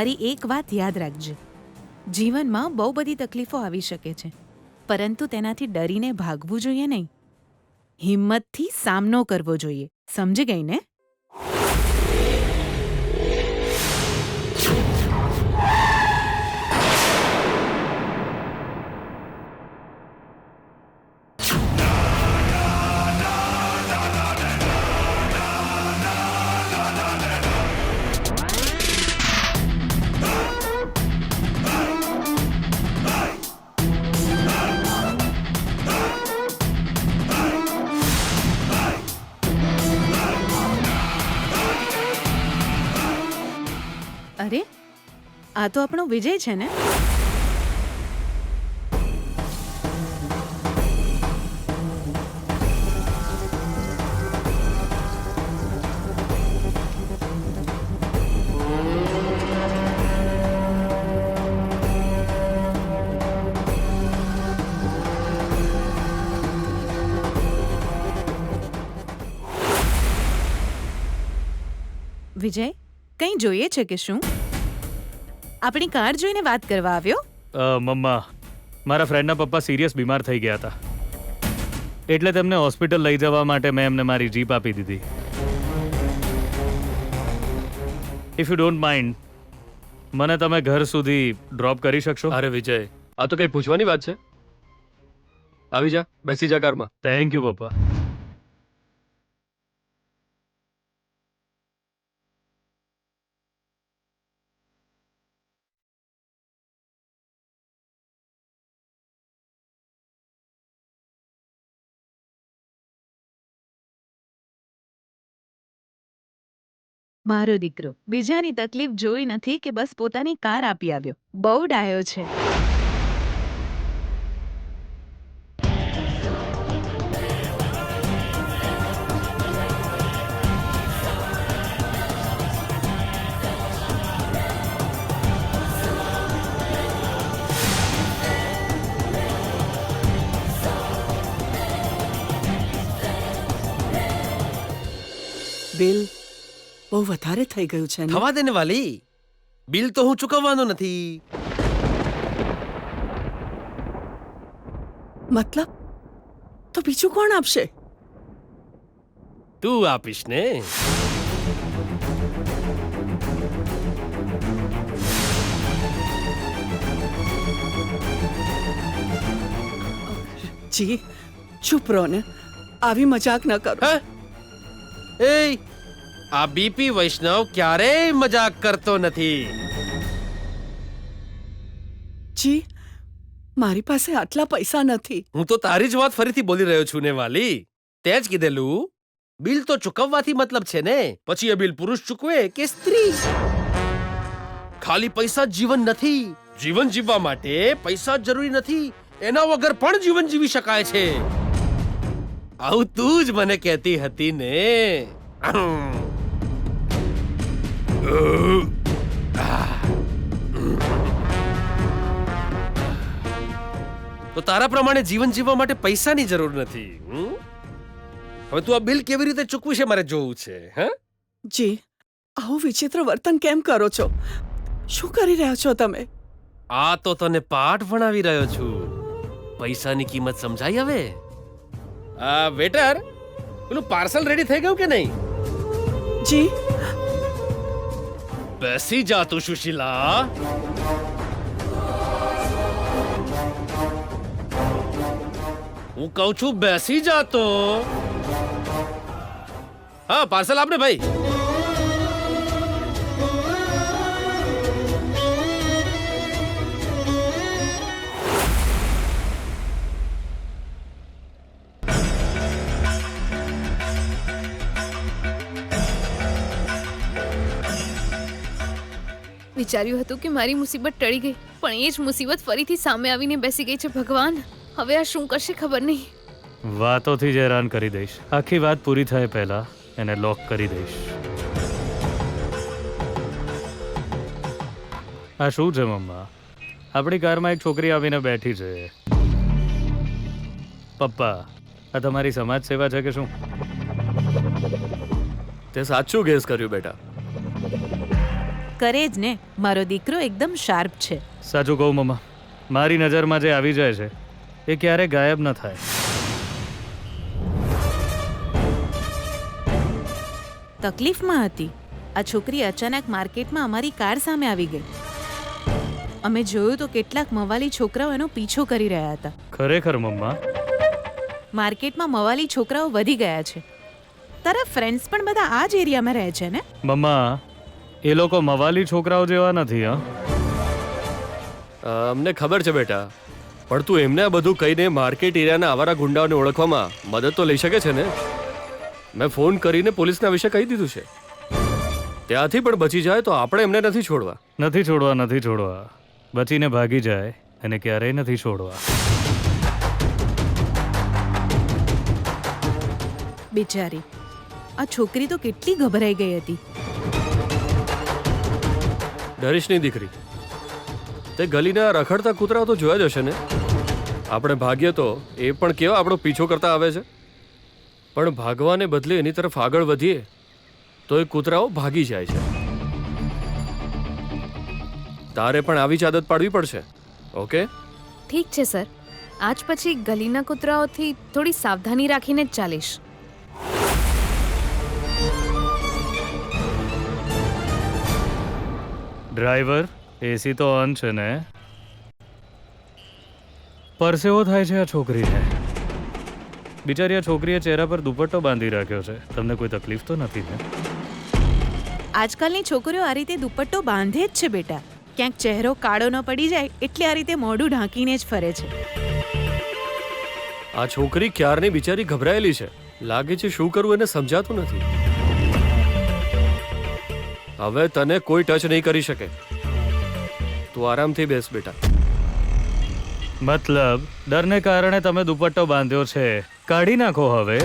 મારી એક વાત યાદ રાખજે, જીવનમાં બહુ બધી તકલીફો આવી શકે છે, પરંતુ તેનાથી ડરીને ભાગવું જોઈએ નહીં. હિંમતથી સામનો કરવો જોઈએ. સમજી ગઈ ને? અરે, આ તો આપણો વિજય છે ને? વિજય, કંઈ જોઈએ છે કે શું? આપણી કાર જોઈને વાત કરવા આવ્યો? મમ્મા, મારા ફ્રેન્ડના પપ્પા સિરિયસ બીમાર થઈ ગયા હતા, એટલે તેમને હોસ્પિટલ લઈ જવા માટે મેં એમને મારી જીપ આપી દીધી. ઇફ યુ ડોન્ટ માઇન્ડ, મને તમે ઘર સુધી ડ્રોપ કરી શકશો? અરે વિજય, આ તો કઈ પૂછવાની વાત છે? આવી જા, બેસી જા કારમાં. થેન્ક યુ પપ્પા. મારો દીકરો બીજાની તકલીફ જોઈ નથી કે બસ પોતાની કાર આપી આવ્યો. બહુ ડાયો છે. બિલ બહુ વધારે થઈ ગયું છે ને? થવા દે ને વાલી, બિલ તો હું ચૂકવવાનો નથી. મતલબ તો બીજું કોણ આપશે? તું આપીશ ને. જી ચૂપ રહો ને, આવી મજાક ન કરો. હે? એ આ બીપી વૈષ્ણવ ક્યારેય મજાક કરતો નથી. જી મારી પાસે આટલા પૈસા નથી. હું તો તારી જ વાત ફરીથી બોલી રહ્યો છું ને વાલી. તે જ કીધેલું, બિલ તો ચૂકવવાથી મતલબ છે ને. પછી એ બિલ પુરુષ ચૂકવે કે સ્ત્રી? ખાલી પૈસા જ જીવન નથી. જીવન જીવવા માટે પૈસા જ જરૂરી નથી, એના વગર પણ જીવન જીવી શકાય છે. આવું તું જ મને કહેતી હતી ને. તો તારા પ્રમાણે જીવન જીવવા માટે પૈસાની જરૂર નથી. હવે તું આ બિલ કેવી રીતે ચૂકવી છે મારે જોવું છે. હે જી આવું વિચિત્ર વર્તન કેમ કરો છો? શું કરી રહ્યા છો તમે? આ તો તને પાઠ ભણાવી રહ્યો છું. પૈસાની કિંમત સમજાઈ હવે? વેટર, પેલું પાર્સલ રેડી થઈ ગયું કે નહીં? જી બેસી જા તું સુશીલા. હું કહું છું બેસી જા તો. હા, પાર્સલ આપને ભાઈ. વિચાર્યું હતું કે મારી મુસીબત ટળી ગઈ, પણ એ જ મુસીબત ફરીથી સામે આવીને બેસી ગઈ છે. ભગવાન, હવે આ શું કરશે ખબર નહીં. વાતોથી જ હેરાન કરી દઈશ. આખી વાત પૂરી થાય પહેલા એને લોક કરી દઈશ. આ શું છે મમ્મા? આપણી કારમાં એક છોકરી આવીને બેઠી છે. પપ્પા, આ તમારી સમાજ સેવા છે કે શું? તે સાચું ગેસ કર્યું બેટા. કરે જ ને. મારો દીકરો એકદમ શાર્પ છે. સાચું કહું મમ્મા, મારી નજરમાં જે આવી જાય છે એ ક્યારે ગાયબ ન થાય. તકલીફમાં હતી. આ છોકરી અચાનક માર્કેટમાં અમારી કાર સામે આવી ગઈ. અમે જોયું તો કેટલાક મવાલી છોકરાઓ એનો પીછો કરી રહ્યા હતા. ખરેખર મમ્મા? માર્કેટમાં મવાલી છોકરાઓ વધી ગયા છે. તારા ફ્રેન્ડ્સ પણ બધા આ જ એરિયામાં રહે છે ને? મમ્મા, એ લોકો મવાલી છોકરાઓ જેવા નથી. હા, અમને ખબર છે બેટા, પણ તું એમને આ બધું કહીને માર્કેટ એરિયાના આવારા ગુંડાઓને ઓળખવામાં મદદ તો લઈ શકે છે ને. મેં ફોન કરીને પોલીસના વિશે કહી દીધું છે. ત્યાંથી પણ બચી જાય તો આપણે એમને નથી છોડવા. નથી છોડવા. બચીને ભાગી જાય અને ક્યારેય નથી છોડવા. બિચારી, આ છોકરી તો કેટલી ગભરાઈ ગઈ હતી. ડરીશની દીકરી, તે ગલીના રખડતા કૂતરાઓ તો જોયા જ હશે ને. આપણે ભાગીએ તો એ પણ કેવા આપણો પીછો કરતા આવે છે, પણ ભાગવાને બદલે એની તરફ આગળ વધીએ તો એ કૂતરાઓ ભાગી જાય છે. તારે પણ આવી જ આદત પાડવી પડશે. ઓકે? ઠીક છે સર, આજ પછી ગલીના કૂતરાઓથી થોડી સાવધાની રાખીને જ ચાલીશ. ડ્રાઈવર, એસી તો ઓન છે ને? પરસેવો થાય છે આ છોકરીને. બિચારી આ છોકરીએ ચહેરા પર દુપટ્ટો બાંધી રાખ્યો છે. તમને કોઈ તકલીફ તો નથી ને? આજકાલની છોકરીઓ આ રીતે દુપટ્ટો બાંધે જ છે બેટા. ક્યાંક ચહેરો કાળો ન પડી જાય એટલે આ રીતે મોઢું ઢાંકીને જ ફરે છે. આ છોકરી ક્યારની બિચારી ગભરાયેલી છે. લાગે છે શું કરવું એને સમજાતું નથી. હવે તને કોઈ ટચ નહીં કરી શકે. તું આરામથી બેસ બેટા. મતલબ ડરને કારણે તમે દુપટ્ટો બાંધ્યો છે, કાઢી નાખો હવે.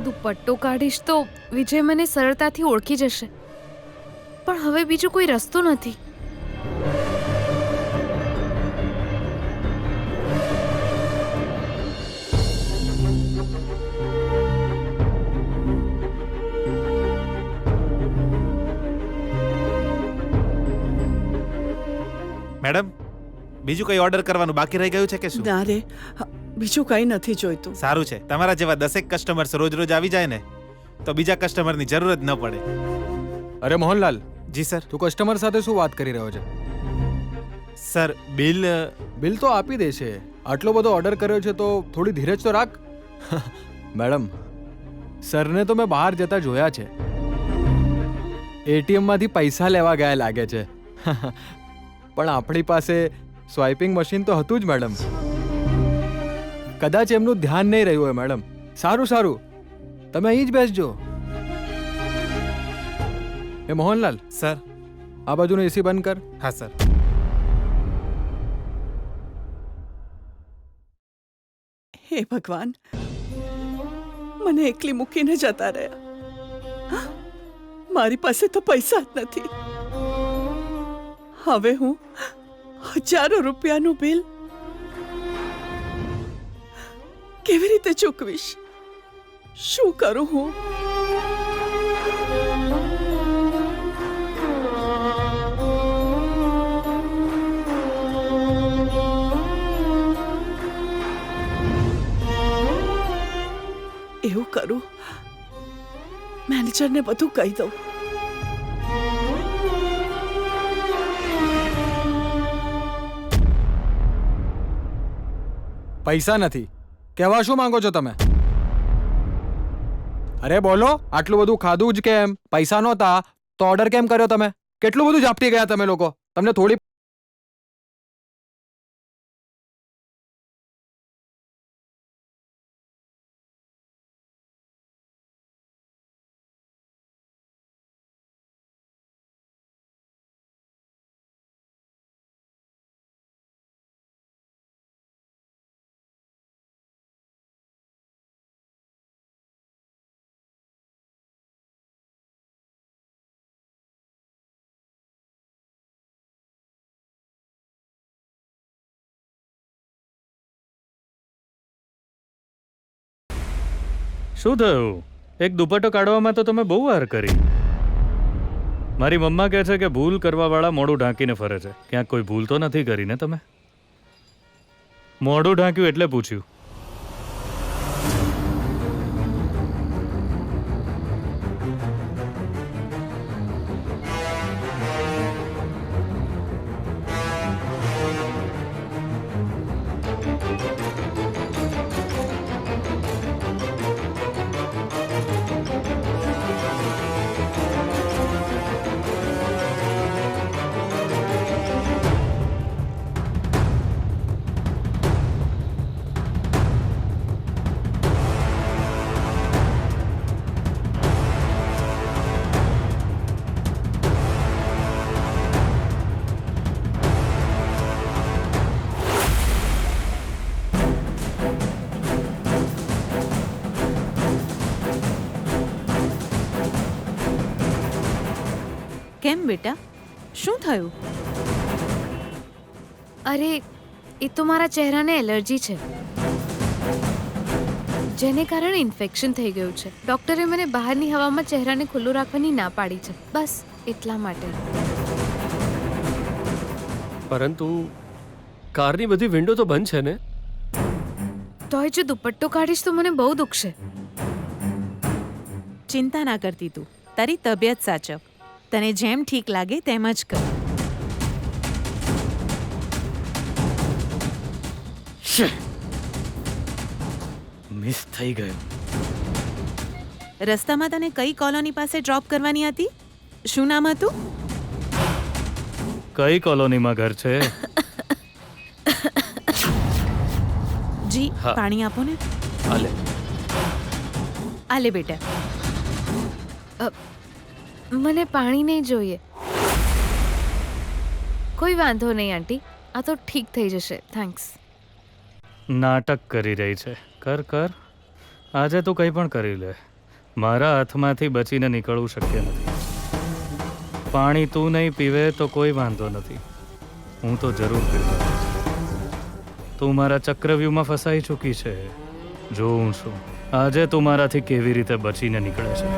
દુપટ્ટો કાઢીશ તો વિજય મને સરળતાથી ઓળખી જશે, પણ હવે બીજો કોઈ રસ્તો નથી. મેડમ, બીજું કઈ ઓર્ડર કરવાનું બાકી રહી ગયું છે કે શું? ના રે, બીજું કંઈ નથી જોઈતું. સારું છે, તમારા જેવા 10 કસ્ટમર્સ રોજ રોજ આવી જાય ને તો બીજા કસ્ટમરની જરૂર જ ન પડે. અરે મોહનલાલ, જી સર. તું કસ્ટમર સાથે શું વાત કરી રહ્યો છે? સર, બિલ બિલ તો આપી દે છે. આટલો બધો ઓર્ડર કર્યો છે તો થોડી ધીરજ તો રાખ. મેડમ, સરને તો મેં બહાર જતા જોયા છે. એટીએમ માંથી પૈસા લેવા ગયા લાગે છે. પણ આપણી પાસે સ્વાઇપિંગ મશીન તો હતું જ મેડમ. કદાચ એમનું ધ્યાન નહીં રહ્યું હોય મેડમ. સારું સારું, તમે અહીં જ બેસજો. એ મોહનલાલ, સર. આ બાજુનો એસી બંધ કર. હા સર. હે ભગવાન, મને એકલી મૂકીને જતા રહ્યા. મારી પાસે તો પૈસા જ નથી. હવે હું હજારો રૂપિયાનું બિલ કેવી રીતે ચૂકવીશ? શું કરું હું? એવું કરું, મેનેજરને બધું કહી દઉં. પૈસા નથી કહેવા શું માંગો છો તમે? અરે બોલો, આટલું બધું ખાધું જ કેમ? પૈસા નહોતા તો ઓર્ડર કેમ કર્યો તમે? કેટલું બધું ઝાપટી ગયા તમે લોકો? તમને થોડી શું થયું? એક દુપટ્ટો કાઢવામાં તો તમે બહુ વાર કરી. મારી મમ્મા કહે છે કે ભૂલ કરવાવાળા મોઢું ઢાંકીને ફરે છે. ક્યાંક કોઈ ભૂલ તો નથી કરી ને તમે? મોઢું ઢાંક્યું એટલે પૂછ્યું. કેમ બેટા, શું થયું? અરે એ તો મારા ચહેરાને એલર્જી છે, જેને કારણે ઇન્ફેક્શન થઈ ગયું છે. ડોક્ટરે મને બહારની હવામાં ચહેરાને ખુલ્લું રાખવાની ના પાડી છે, બસ એટલા માટે. પરંતુ કારની બધી વિન્ડો તો બંધ છે ને? તોય જો દુપટ્ટો કાઢીશ તો મને બહુ દુખશે. ચિંતા ના કરતી તું, તારી તબિયત સાચવ. તને જેમ ઠીક લાગે તેમ જ કર. મિસ થઈ ગયું. રસ્તામાં તને કઈ કોલોની પાસે ડ્રોપ કરવાની હતી? શું નામ હતું? કઈ કોલોનીમાં ઘર છે? જી, હા. પાણી આપો ને. હાલે. આ લે બેટા. મને પાણી નહીં જોઈએ. કોઈ વાંધો નહીં આંટી, આ તો ઠીક થઈ જશે, થેન્ક્સ. નાટક કરી રહી છે. કર કર, આજે તું કંઈ પણ કરી લે. મારા હાથમાંથી બચીને નીકળવું શક્ય નથી. પાણી તું નહીં પીવે તો કોઈ વાંધો નથી, હું તો જરૂર પીવું. તું મારા ચક્રવ્યૂહમાં ફસાઈ ચૂકી છે. જોઉં છું આજે તું મારાથી કેવી રીતે બચીને નીકળે છે.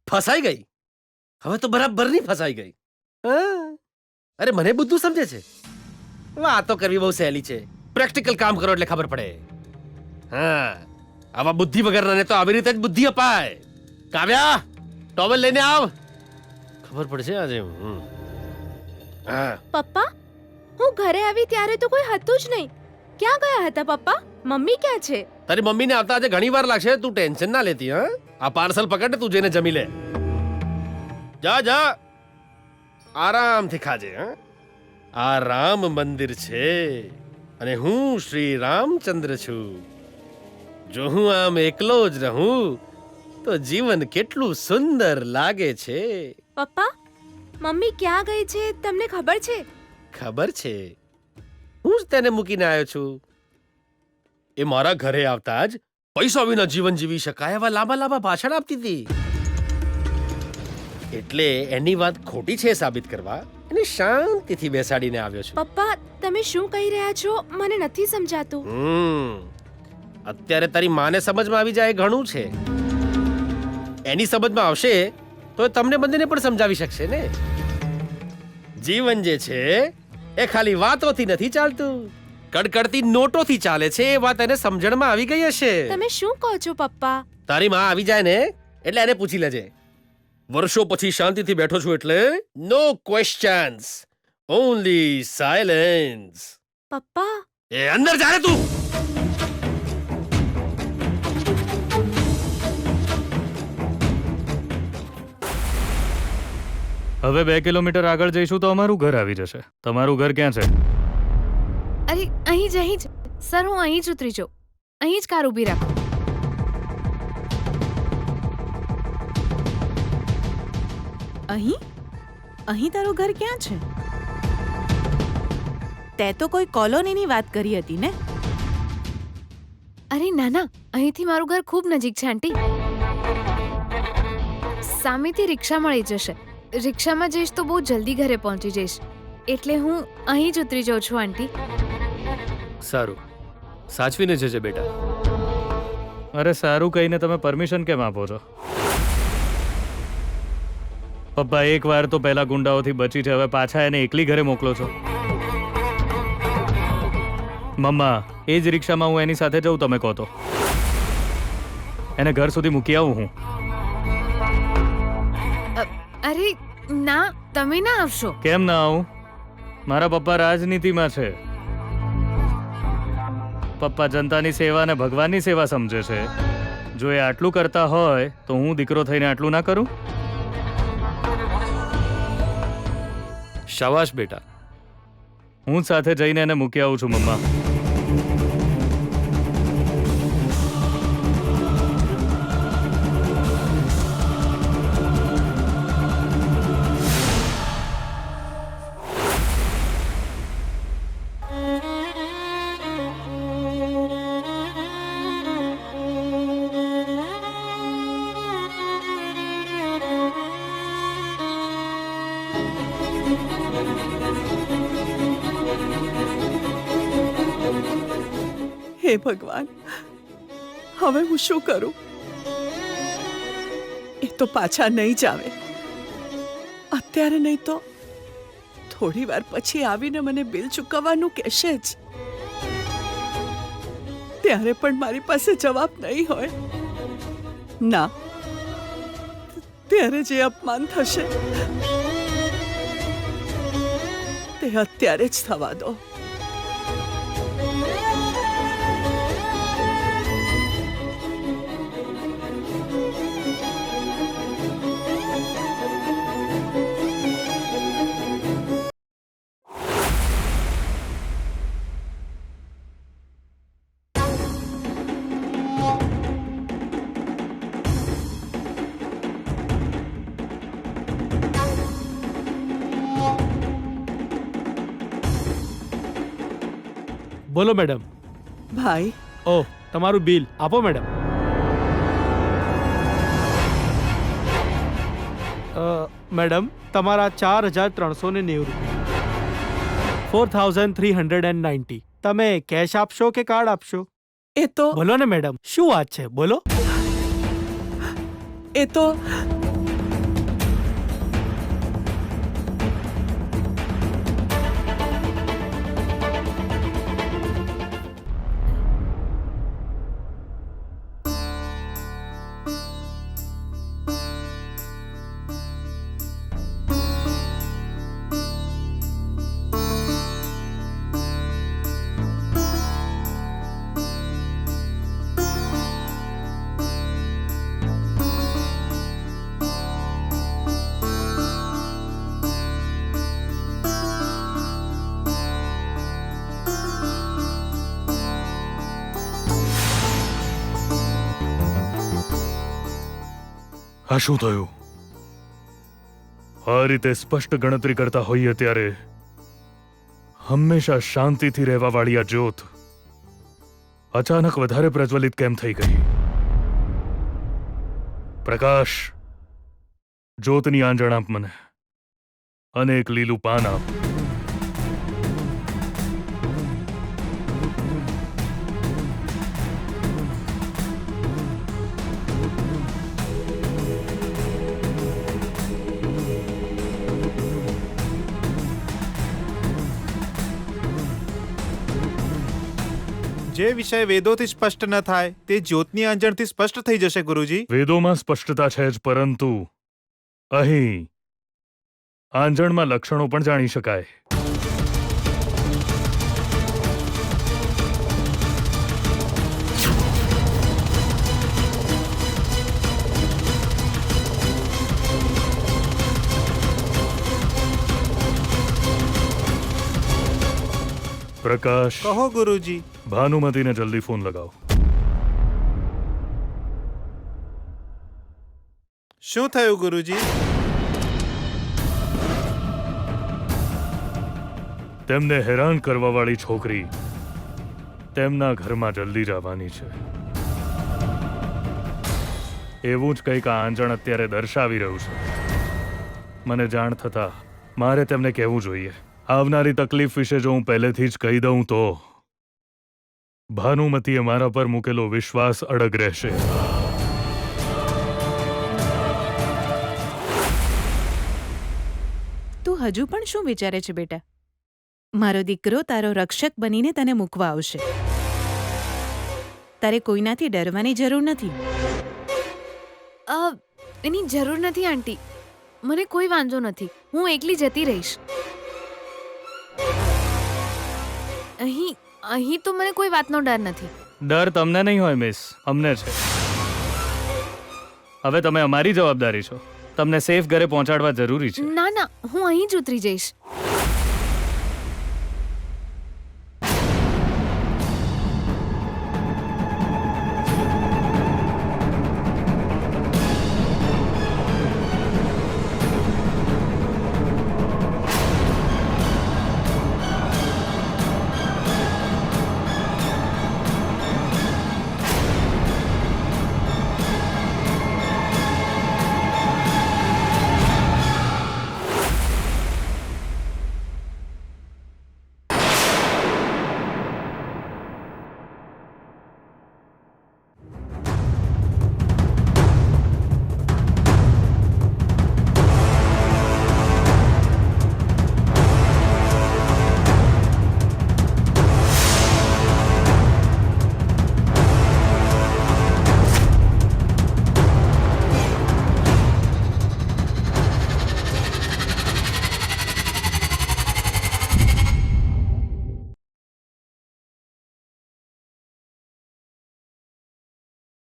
ફસાઈ ગઈ? હવે તો બરાબરની ફસાઈ ગઈ. હા. અરે મને બધું સમજે છે. વાતો કરવી બહુ સહેલી છે, પ્રેક્ટિકલ કામ કરો એટલે ખબર પડે. હા, આવા બુદ્ધિ વગરનાને તો આવી રીતે જ બુદ્ધિ અપાય. કાવ્યા, ટોવેલ લઈને આવ, ખબર પડશે આજે. હા. પપ્પા, હું ઘરે આવી ત્યારે તો કોઈ હતું જ નહીં. ક્યાં ગયા હતા પપ્પા? મમ્મી ક્યાં છે? તારી મમ્મીને આવતા આજે ઘણી વાર લાગશે, તું ટેન્શન ના લેતી. હા, આ પાર્સલ પકડ, તું જઈને જમી લે. જા જા, આરામથી ખાજે. હા, આ રામ મંદિર છે અને હું શ્રી રામચંદ્ર છું. જો હું આમ એકલો જ રહું તો જીવન કેટલું સુંદર લાગે છે. પપ્પા, મમ્મી ક્યાં ગઈ છે તમને ખબર છે? ખબર છે, હું જ તેને મૂકીને આવ્યો છું. એ મારા ઘરે આવતા જ પૈસા વિના જીવન જીવી શકાય એવા લાંબા લાંબા ભાષણ આપતી હતી. એટલે એની વાત ખોટી છે સાબિત કરવા એને શાંતિથી બેસાડીને આવ્યો છું. પપ્પા, તમે શું કહી રહ્યા છો? મને નથી સમજાતું. અત્યારે તારી માને સમજમાં આવી જાય એ ઘણું છે. એની સમજમાં આવશે તો એ તમને બંનેને પણ સમજાવી શકશે ને. જીવન જે છે એ ખાલી વાતોથી નથી ચાલતું, કડકડતી નોટોથી ચાલે છે. એ વાત એને સમજણમાં આવી ગઈ હશે. તમે શું કહો છો પપ્પા? તારી માં આવી જાય ને એટલે એને પૂછી લેજે. વર્ષો પછી શાંતિથી બેઠો છું એટલે નો ક્વેશ્ચન્સ, ઓન્લી સાયલેન્સ. પપ્પા, એ અંદર જા રે તું. હવે 2 કિલોમીટર આગળ જઈશું તો અમારું ઘર આવી જશે. તમારું ઘર ક્યાં છે? અરે અહીં જ સર, હું અહીં જ ઉતરી જાઉં. અહીં જ કાર ઊભી રાખો. અહીં? અહીં તારું ઘર ક્યાં છે? તે તો કોઈ કોલોનીની વાત કરી હતી ને? અરે ના ના, અહીંથી મારું ઘર ખૂબ નજીક છે આંટી. સામેથી રિક્ષા મળી જશે. રિક્ષામાં જઈશ તો બહુ જલ્દી ઘરે પહોંચી જઈશ, એટલે હું અહીં જ ઉતરી જાઉં છું આંટી. સારું, સાચવીને જજે બેટા. અરે સારું કહીને તમે પરમિશન કેમ આપો છો? પપ્પા એકવાર તો પહેલા ગુંડાઓથી બચી છે, હવે પાછા એને એકલી ઘરે મોકલો છો. મમ્મા, એ જ રિક્ષામાં હું એની સાથે જઉં તમે કહો તો. એને ઘર સુધી મૂકી આવું હું. અરે ના, તમે ના આવશો. કેમ ના આવું? મારા પપ્પા રાજનીતિમાં છે. પપ્પા જનતાની સેવા અને ભગવાનની સેવા સમજે છે. જો એ આટલું કરતા હોય તો હું દીકરો થઈને આટલું ના કરું? શાબાશ બેટા. હું સાથે જઈને એને મૂકી આવું છું મમ્મા. હે ભગવાન, હવે હું શું કરું? એ તો પાછા નહીં જ આવે. અત્યારે નહીં તો થોડી વાર પછી આવીને મને બિલ ચૂકવવાનું કહેશે જ. ત્યારે પણ મારી પાસે જવાબ નહીં હોય. ના, ત્યારે જે અપમાન થશે તે અત્યારે જ થવા દો. બોલો મેડમ. ભાઈ, ઓહ, તમારું બિલ આપો મેડમ. મેડમ, તમારા 4,390 રૂપિયા, 4,390. તમે કેશ આપશો કે કાર્ડ આપશો? એ તો બોલો ને મેડમ, શું વાત છે? બોલો. એ તો આ શું થયું? આ રીતે સ્પષ્ટ ગણતરી કરતા હોઈએ ત્યારે હંમેશા શાંતિથી રહેવા વાળી આ જ્યોત અચાનક વધારે પ્રજ્વલિત કેમ થઈ ગઈ? પ્રકાશ, જ્યોતની આંજણ આપ મને, અને એક લીલું પાન આપ. જે વિષય વેદોથી સ્પષ્ટ ન થાય તે જ્યોતની આંજણથી સ્પષ્ટ થઈ જશે ગુરુજી. વેદોમાં સ્પષ્ટતા છે જ, પરંતુ અહીં આંજણમાં લક્ષણો પણ જાણી શકાય. પ્રકાશ, કહો ગુરુજી. ભાનુમતીને જલ્દી ફોન લગાવો. શું થયું ગુરુજી? તેમને હેરાન કરવા વાળી છોકરી તેમના ઘરમાં જલ્દી જ આવવાની છે. એવું જ કંઈક આ આંજણ અત્યારે દર્શાવી રહ્યું છે. મને જાણ થતા મારે તેમને કહેવું જોઈએ. આવનારી તકલીફ વિશે જો હું પહેલેથી જ કહી દઉં તો ભાનુમતીએ મારા પર મૂકેલો વિશ્વાસ અડગ રહેશે. તું હજુ પણ શું વિચારે છે બેટા? મારો દીકરો તારો રક્ષક બનીને તને મૂકવા આવશે. તારે કોઈનાથી ડરવાની જરૂર નથી. એની જરૂર નથી આંટી. મને કોઈ વાંધો નથી. હું એકલી જતી રહીશ. અહીં તો મને કોઈ વાતનો ડર નથી. ડર તમને નહીં હોય મિસ, અમને છે. હવે તમે અમારી જવાબદારી છો. તમને સેફ ઘરે પહોંચાડવા જરૂરી છે. ના ના, હું અહીં જ ઉતરી જઈશ.